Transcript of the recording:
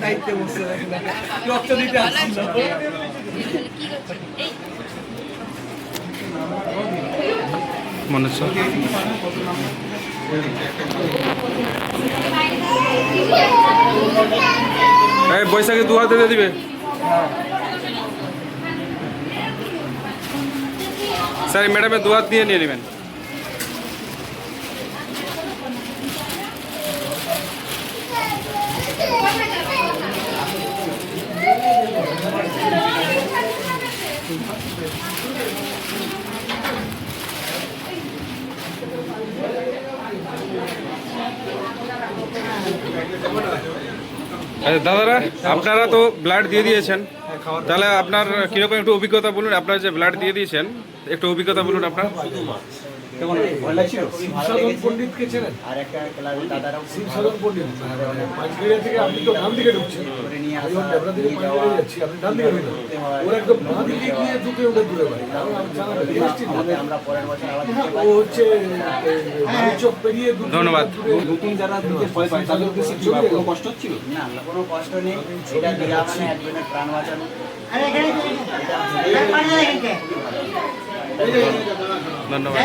দায়িত্বে বসে রক্ত দিতে আসছিল মনে বৈশাখে 2 হাতে দিয়ে দিবে। স্যার ম্যাডামের 2 হাত দিয়ে নিয়ে নেবেন। দাদারা আপনারা তো ব্লাড দিয়ে দিয়েছেন, তাহলে আপনার কিরকম একটু অভিজ্ঞতা বলুন। আপনারা যে ব্লাড দিয়ে দিয়েছেন একটু অভিজ্ঞতা বলুন আপনার। পণ্ডিতকে চেনেন? শিবসাধন পণ্ডিত পাঁচগড়িয়া থেকে আপনি তো ডান দিকে ঢুকছেন, আপনি ডান দিকে ঢুকছেন, ওরা একদম ডান দিকে গিয়ে ঢুকে ওটা দূরে বাড়ি। ও হচ্ছে চোখ পেরিয়ে। ধন্যবাদ। নতুন যারা দিতে ভয় পায় তাদের উদ্দেশ্যে কোনো কষ্ট হচ্ছিল না? কোনো কষ্ট নেই, এটা দিলে মানে একজনের প্রাণ বাঁচানো। ধন্যবাদ।